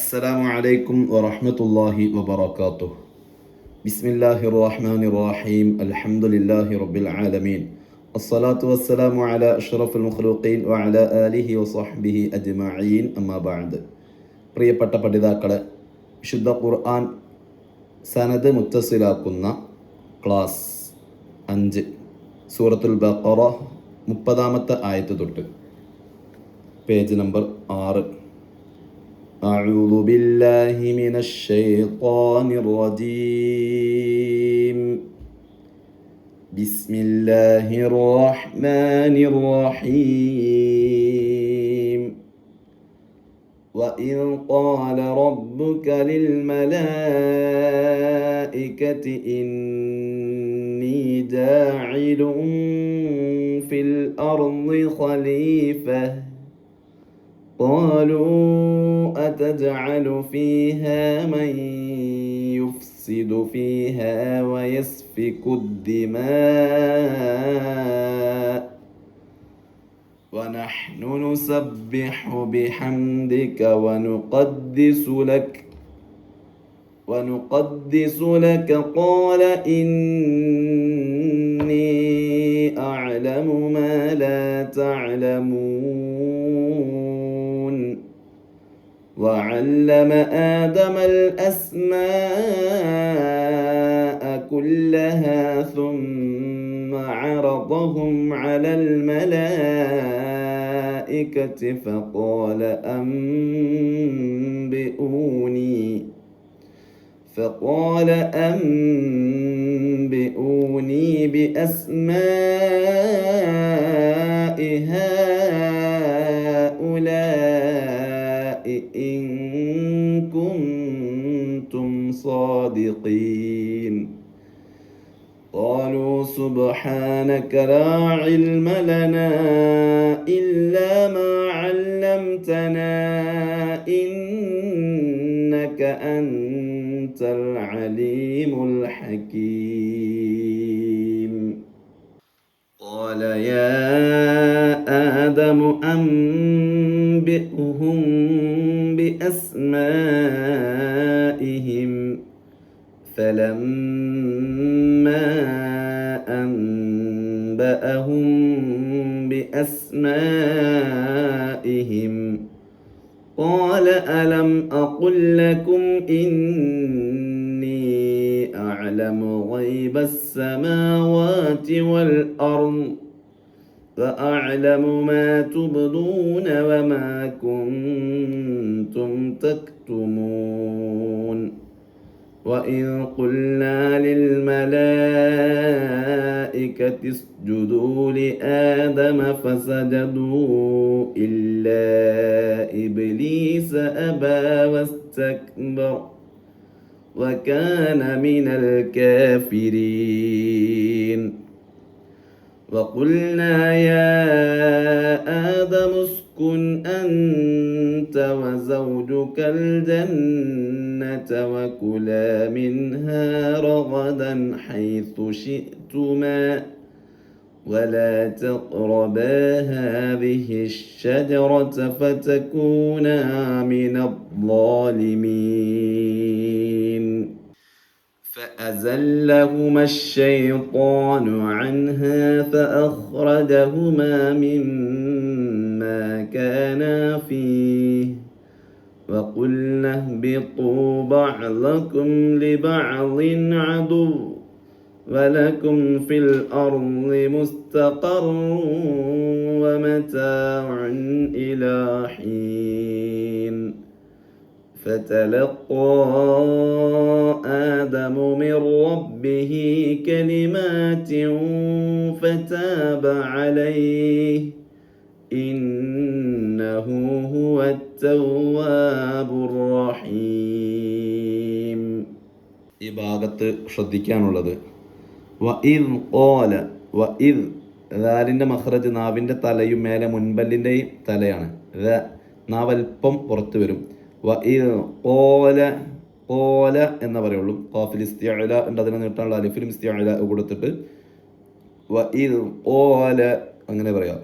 അസ്സലാമു അലൈക്കും വറഹ്മത്തുള്ളാഹി വബറകാതുഹു. ബിസ്മില്ലാഹിർ റഹ്മാനിർ റഹീം. അൽഹംദുലില്ലാഹി റബ്ബിൽ ആലമീൻ. അസ്സലാത്തു വസ്സലാമു അലാ അഷ്റഫിൽ മുഖ്ലൂഖീൻ വഅലാ ആലിഹി വസഹ്ബിഹി അജ്മഈൻ. അമ്മാ ബഅദ്. പ്രിയപ്പെട്ട പഠിതാക്കളെ, വിശുദ്ധ ഖുർആൻ സനദ് മുത്തസിലാക്കുന്ന ക്ലാസ് 5 സൂറത്തുൽ ബഖറ 30-ാമത്തെ ആയത്ത് തൊട്ട് പേജ് നമ്പർ 6. أعوذ بالله من الشيطان الرجيم. بسم الله الرحمن الرحيم. وإذ قال ربك للملائكة إني جاعل في الأرض خليفة قالوا أتجعل فيها من يفسد فيها ويسفك الدماء ونحن نسبح بحمدك ونقدس لك قال إني أعلم ما لا تعلمون. وعلم آدم الأسماء كلها ثم عرضهم على الملائكة فقال أنبئوني بأسماء هؤلاء إن كنتم صادقين. قالوا سبحانك لا علم لنا إلا ما علمتنا إنك أنت العليم الحكيم. قال يا آدم أنبئهم بأسمائهم فلما أنبأهم بأسمائهم قال ألم أقل لكم إني أعلم غيب السماوات والأرض وأعلم ما تبدون وما كنتم تكتمون. وإذ قلنا للملائكة اسجدوا لآدم فسجدوا إلا إبليس أبى واستكبر وكان من الكافرين. وقلنا يا آدم اسكن أنت وزوجك الجنة وكلا منها رغدا حيث شئتما ولا تقربا هذه الشجرة فتكونا من الظالمين. فأزلهما الشيطان عنها فأخرجهما مما كانا فيه وقلنا اهبطوا بعضكم لبعض عدو ولكم في الأرض مستقر ومتاع إلى حين. فتلقى آدم من ربه كلمات فتاب عليه إنه هو التواب الرحيم. ഈ ഭാഗത്ത് ശ്രദ്ധിക്കാനുള്ളത് വഇദ് ദാലിൻ്റെ മഖ്റജ് നാവിൻ്റെ തലയും മേലെ മുൻപല്ലിൻ്റെയും തലയാണ്. നാവൽപ്പം പുറത്ത് വരും. വഇദ് ഖാല എന്ന് പറയുള്ളൂ. ഖാഫിൽ ഇസ്തിഅല ഉണ്ട്, അതിനെ നീട്ടാനുള്ള അലിഫിലും ഇസ്തിഅല കൊടുത്തിട്ട് വഇദ് ഖാല അങ്ങനെ പറയാം.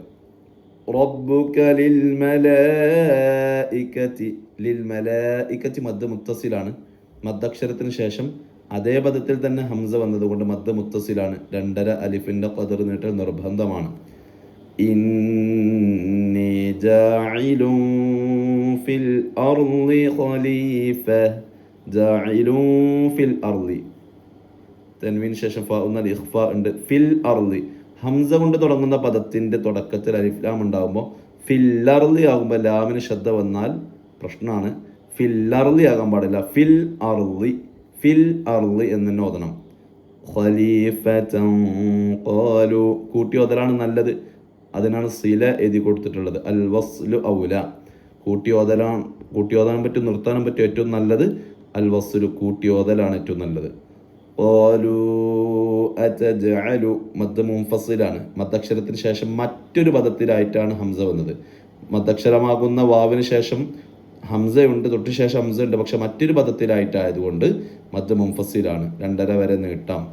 റബ്ബുക ലിൽ മലായികതി ലിൽ മലായിക്കത്തി മദ് മുത്തസിലാണ്. മദ്ദക്ഷരത്തിന് ശേഷം അതേ പദത്തിൽ തന്നെ ഹംസ വന്നതുകൊണ്ട് മദ് മുത്തസിലാണ്. 2.5 അലിഫിൻ്റെ ഖദർ നീട്ടൽ നിർബന്ധമാണ്. ഇന്നി ജാഇലുൻ ഫിൽ അർളി ഖലീഫ. ജാഇലുൻ ഫിൽ അർളി, തൻവീന് ശേഷം ഫ എന്നാൽ ഇഖ്ഫ ഉണ്ട്. ഫിൽ അർളി, ഹംസ കൊണ്ട് തുടങ്ങുന്ന പദത്തിൻ്റെ തുടക്കത്തിൽ അലിഫ് ലാം ഉണ്ടാകുമ്പോൾ ഫിൽ അർളി ആകുമ്പോൾ ലാമിന് ശബ്ദ വന്നാൽ പ്രശ്നമാണ്. ഫിൽ അർളി ആകാൻ പാടില്ല. ഫിൽ അർളി, ഫിൽ അർളി എന്ന് തന്നെ ഓതണം. ഖലീഫതൻ ഖാലു, കൂട്ടി ഓതലാണ് നല്ലത്. അതിനാണ് സില എഴുതി കൊടുത്തിട്ടുള്ളത്. അൽ വസ്ലു ഔല, കൂട്ടി ഓതാൻ പറ്റും, നിർത്താനും പറ്റും. ഏറ്റവും നല്ലത് അൽ വസ്ലു, കൂട്ടി ഓതലാണ് ഏറ്റവും നല്ലത്. ഖാലു അതജഅലു, മദ് മുൻഫസിലാണ്. മദ്ദക്ഷരത്തിന് ശേഷം മറ്റൊരു പദത്തിലായിട്ടാണ് ഹംസ വന്നത്. മദ്ദക്ഷരമാകുന്ന വാവിന് ശേഷം ഹംസയുണ്ട്, തൊട്ട് ശേഷം ഹംസ ഉണ്ട്, പക്ഷെ മറ്റൊരു പദത്തിലായിട്ടായതുകൊണ്ട് മദ് മുൻഫസിലാണ്. 2.5 വരെ നീട്ടാം.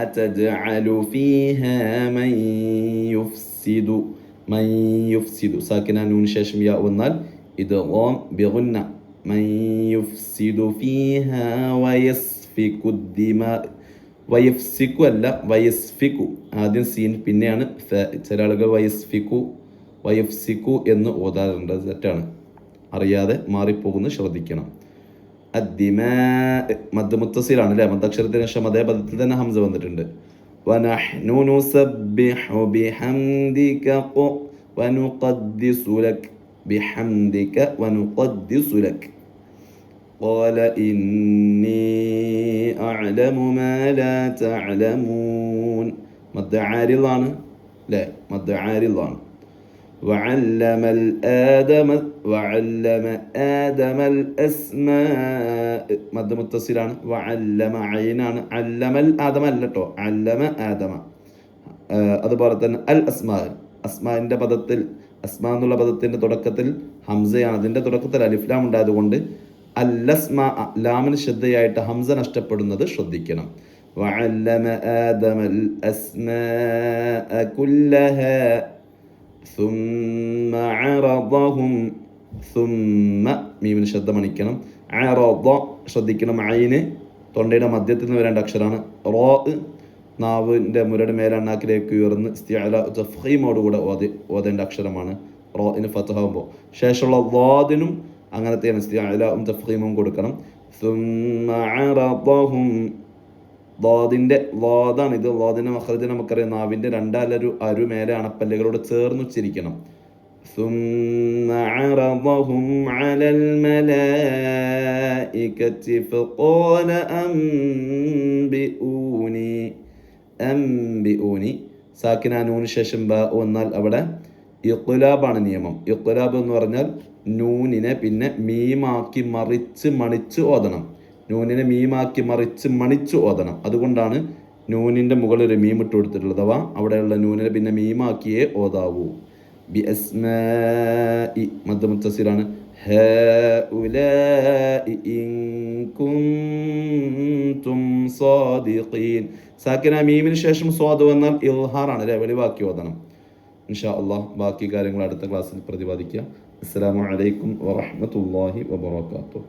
അതജഅലു ഫീഹാ മൻ യുഫ്സിദു, മൻ യുഫ്സിദു, സാക്കിന നൂന് ശേഷം യാ വന്നാൽ ഇദ്ഗാം ബിഗുന്ന. മൻ യുഫ്സിദു ഫീഹാ വയസ്ഫികു ദിമാ, വയഫ്സിക്കു അല്ല വയസ്ഫിക്കു, ആദ്യം സീൻ പിന്നെയാണ് ഫ. ചില ആളുകൾ വയഫ്സിക്കു എന്ന് ഓതാറുണ്ട്, തെറ്റാണ്. അറിയാതെ മാറിപ്പോകുന്നു, ശ്രദ്ധിക്കണം. അദ്ദിമാ, മദ് മുത്തസിലാണ് അല്ലേ. മദ്ദക്ഷരത്തിന് ശേഷം അതേ പദത്തിൽ തന്നെ ഹംസ വന്നിട്ടുണ്ട്. വനഹ്നു നുസബ്ബിഹു ബിഹംദിക വനുഖദ്ദിസു ലക്, ബിഹംദിക വനുഖദ്ദിസു ലക്. ഖാല ഇന്നി അഅലമു മാ ലാ തഅലമൂൻ, മദ് ആരിളാണ് അല്ലേ, മദ് ആരിളാണ്. وعلم آدم الأسماء, മദ് മുത്തസിലാണ്. വഅല്ലമ ഐനാണ്. അല്ലമൽ ആദമ അല്ല കേട്ടോ, അല്ലമ ആദമ. അതുപോലെ തന്നെ അൽ അസ്മാ, അസ്മാൻ്റെ പദത്തിൽ, അസ്മാ എന്നുള്ള പദത്തിൻ്റെ തുടക്കത്തിൽ ഹംസയാണ്. അതിൻ്റെ തുടക്കത്തിൽ അലിഫ് ലാം ഉണ്ടായതുകൊണ്ട് അൽ അസ്മാ, ലാമിന് ശ്രദ്ധയായിട്ട് ഹംസ നഷ്ടപ്പെടുന്നത് ശ്രദ്ധിക്കണം. വഅല്ലമ ആദമൽ അസ്മാഅ കുല്ലഹാ ثم عرضهم, ثم മീമിന് ശബ്ദ മണിക്കണം. അറദ ശ്രദ്ധിക്കണം. ഐന് തൊണ്ടയുടെ മധ്യത്തിൽ നിന്ന് വരേണ്ട അക്ഷരമാണ്. റോ നാവിൻ്റെ മുരട് മേലണ്ണാക്കിലേക്ക് ഉയർന്ന് ഇസ്തിഅല തഫ്ഖീമോടുകൂടെ ഓതേണ്ട അക്ഷരമാണ്. റോഇന് ഫത്ഹാകുമ്പോൾ ശേഷമുള്ള വാദിനും അങ്ങനത്തെയാണ്, ഇസ്തിഅലയും തഫ്ഖീമും കൊടുക്കണം. ثم عرضهم, ളാദിൻ്റെ ളാദാണ് ഇത്. ളാദിൻ്റെ മഖ്റജ് നമുക്കറിയാം, നാവിൻ്റെ 2 അരു മേലെ അണപ്പല്ലുകളോട് ചേർന്ന് ഉച്ചരിക്കണം. ثم عرضهم على الملائكة فقال أنبئوني, സാക്കിന നൂന് ശേഷം ബ വന്നാൽ അവിടെ ഇഖ്ലാബാണ് നിയമം. ഇഖ്ലാബ് എന്ന് പറഞ്ഞാൽ നൂനിനെ പിന്നെ മീമാക്കി മറിച്ച് മണിച്ച് ഓതണം. നൂനിനെ മീമാക്കി മറിച്ച് മണിച്ചു ഓതണം. അതുകൊണ്ടാണ് നൂനിൻ്റെ മുകളിൽ ഒരു മീം ഇട്ട് കൊടുത്തിട്ടുള്ളത്. അഥവാ അവിടെയുള്ള നൂനിനെ പിന്നെ മീമാക്കിയേ ഓതാവൂ. ബി അസ്മാഇ, മദ് മുത്തസിലാണ്. ഹഉലാഇ ഇൻ കുൻതും സാദിഖീൻ, സാക്കിന മീമിന് ശേഷം സ്വാദ് വന്നാൽ ഇൽഹാറാണ് അല്ലേ, വെളിവാക്കി ഓതണം. ഇൻഷാ അല്ലാഹ് ബാക്കി കാര്യങ്ങൾ അടുത്ത ക്ലാസ്സിൽ പ്രതിപാദിക്കുക. അസ്സലാമു അലൈക്കും വറഹ്മത്തുള്ളാഹി വബറകാതുഹു.